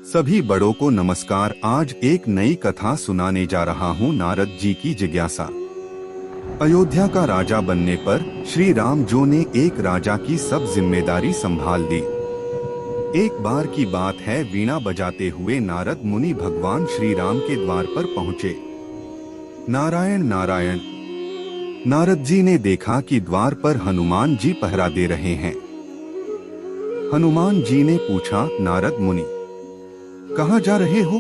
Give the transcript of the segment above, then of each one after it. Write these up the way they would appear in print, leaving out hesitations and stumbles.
सभी बड़ों को नमस्कार। आज एक नई कथा सुनाने जा रहा हूँ, नारद जी की जिज्ञासा। अयोध्या का राजा बनने पर श्री राम जो ने एक राजा की सब जिम्मेदारी संभाल ली। एक बार की बात है, वीणा बजाते हुए नारद मुनि भगवान श्री राम के द्वार पर पहुँचे। नारायण नारायण। नारद जी ने देखा कि द्वार पर हनुमान जी पहरा दे रहे हैं। हनुमान जी ने पूछा, नारद मुनि कहाँ जा रहे हो?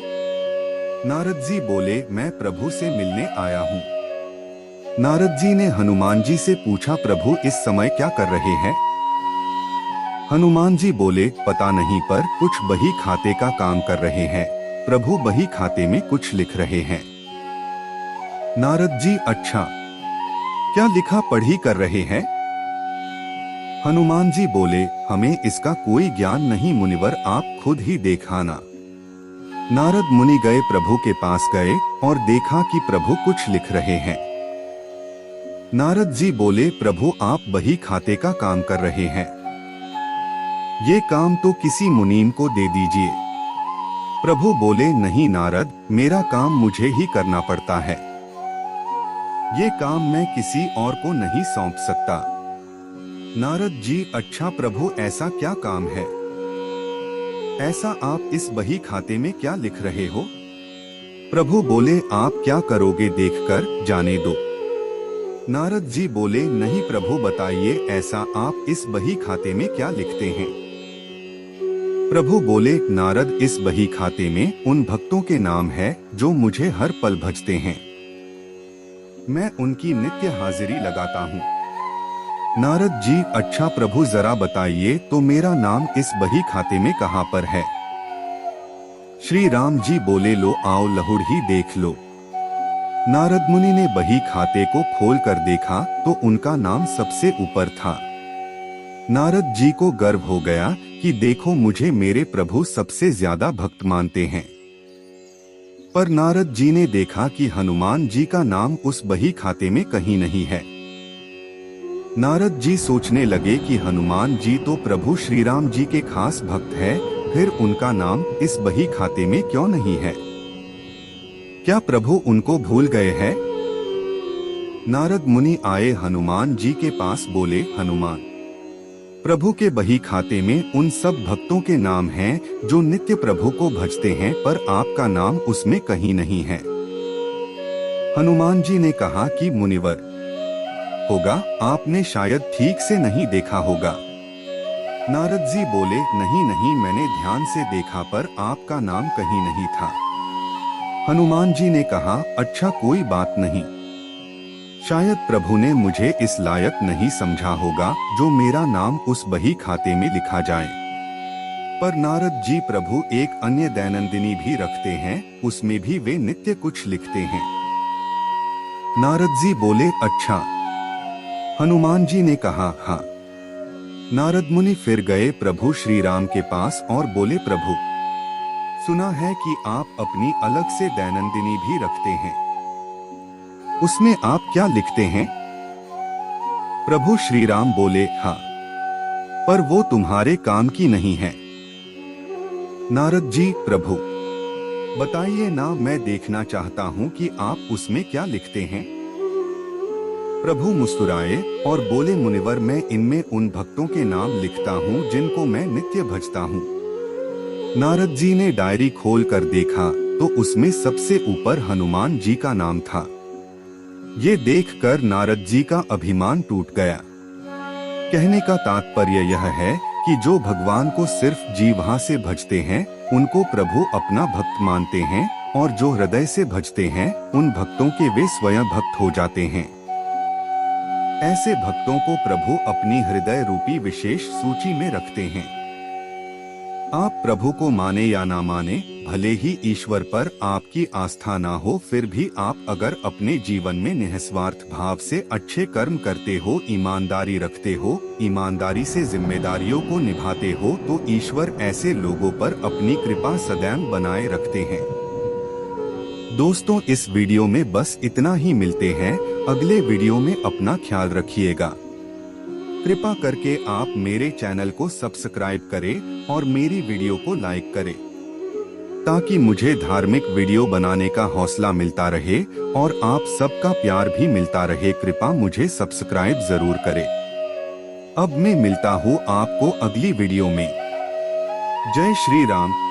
नारद जी बोले, मैं प्रभु से मिलने आया हूँ। नारद जी ने हनुमान जी से पूछा, प्रभु इस समय क्या कर रहे हैं? हनुमान जी बोले, पता नहीं, पर कुछ बही खाते का काम कर रहे हैं। प्रभु बही खाते में कुछ लिख रहे हैं। नारद जी, अच्छा, क्या लिखा पढ़ी कर रहे हैं? हनुमान जी बोले, हमें इसका कोई ज्ञान नहीं मुनिवर, आप खुद ही देखाना। नारद मुनि गए, प्रभु के पास गए और देखा कि प्रभु कुछ लिख रहे हैं। नारद जी बोले, प्रभु आप बही खाते का काम कर रहे हैं, ये काम तो किसी मुनीम को दे दीजिए। प्रभु बोले, नहीं नारद, मेरा काम मुझे ही करना पड़ता है, ये काम मैं किसी और को नहीं सौंप सकता। नारद जी, अच्छा प्रभु ऐसा क्या काम है? ऐसा आप इस बही खाते में क्या लिख रहे हो? प्रभु बोले, आप क्या करोगे देखकर जाने दो। नारद जी बोले, नहीं प्रभु बताइए, ऐसा आप इस बही खाते में क्या लिखते हैं? प्रभु बोले, नारद इस बही खाते में उन भक्तों के नाम है जो मुझे हर पल भजते हैं, मैं उनकी नित्य हाजिरी लगाता हूँ। नारद जी, अच्छा प्रभु जरा बताइए तो मेरा नाम इस बही खाते में कहाँ पर है? श्री राम जी बोले, लो आओ लहुड़ ही देख लो। नारद मुनि ने बही खाते को खोल कर देखा तो उनका नाम सबसे ऊपर था। नारद जी को गर्व हो गया कि देखो, मुझे मेरे प्रभु सबसे ज्यादा भक्त मानते हैं। पर नारद जी ने देखा कि हनुमान जी का नाम उस बही खाते में कहीं नहीं है। नारद जी सोचने लगे कि हनुमान जी तो प्रभु श्री राम जी के खास भक्त हैं, फिर उनका नाम इस बही खाते में क्यों नहीं है? क्या प्रभु उनको भूल गए हैं? नारद मुनि आए हनुमान जी के पास, बोले, हनुमान, प्रभु के बही खाते में उन सब भक्तों के नाम हैं जो नित्य प्रभु को भजते हैं, पर आपका नाम उसमें कहीं नहीं है। हनुमान जी ने कहा कि मुनिवर, होगा आपने शायद ठीक से नहीं देखा होगा। नारद जी बोले, नहीं नहीं, मैंने ध्यान से देखा पर आपका नाम कहीं नहीं था। हनुमान जी ने कहा, अच्छा कोई बात नहीं, शायद प्रभु ने मुझे इस लायक नहीं समझा होगा जो मेरा नाम उस बही खाते में लिखा जाए। पर नारद जी, प्रभु एक अन्य दैनंदिनी भी रखते हैं, उसमें भी वे नित्य कुछ लिखते हैं। नारद जी बोले, अच्छा। हनुमान जी ने कहा, हाँ। नारद मुनि फिर गए प्रभु श्री राम के पास और बोले, प्रभु सुना है कि आप अपनी अलग से दैनंदिनी भी रखते हैं, उसमें आप क्या लिखते हैं? प्रभु श्री राम बोले, हाँ, पर वो तुम्हारे काम की नहीं है। नारद जी, प्रभु बताइए ना, मैं देखना चाहता हूँ कि आप उसमें क्या लिखते हैं। प्रभु मुस्कुराए और बोले, मुनिवर, मैं इनमें उन भक्तों के नाम लिखता हूँ जिनको मैं नित्य भजता हूँ। नारद जी ने डायरी खोल कर देखा तो उसमें सबसे ऊपर हनुमान जी का नाम था। ये देखकर नारद जी का अभिमान टूट गया। कहने का तात्पर्य यह है कि जो भगवान को सिर्फ जीवा से भजते हैं उनको प्रभु अपना भक्त मानते हैं, और जो हृदय से भजते हैं उन भक्तों के वे स्वयं भक्त हो जाते हैं। ऐसे भक्तों को प्रभु अपनी हृदय रूपी विशेष सूची में रखते हैं। आप प्रभु को माने या ना माने, भले ही ईश्वर पर आपकी आस्था ना हो, फिर भी आप अगर अपने जीवन में निस्वार्थ भाव से अच्छे कर्म करते हो, ईमानदारी रखते हो, ईमानदारी से जिम्मेदारियों को निभाते हो, तो ईश्वर ऐसे लोगों पर अपनी कृपा सदैव बनाए रखते हैं। दोस्तों, इस वीडियो में बस इतना ही, मिलते हैं अगले वीडियो में। अपना ख्याल रखिएगा। कृपा करके आप मेरे चैनल को सब्सक्राइब करें और मेरी वीडियो को लाइक करें। ताकि मुझे धार्मिक वीडियो बनाने का हौसला मिलता रहे और आप सबका प्यार भी मिलता रहे। कृपया मुझे सब्सक्राइब जरूर करें। अब मैं मिलता हूँ आपको अगली वीडियो में। जय श्री राम।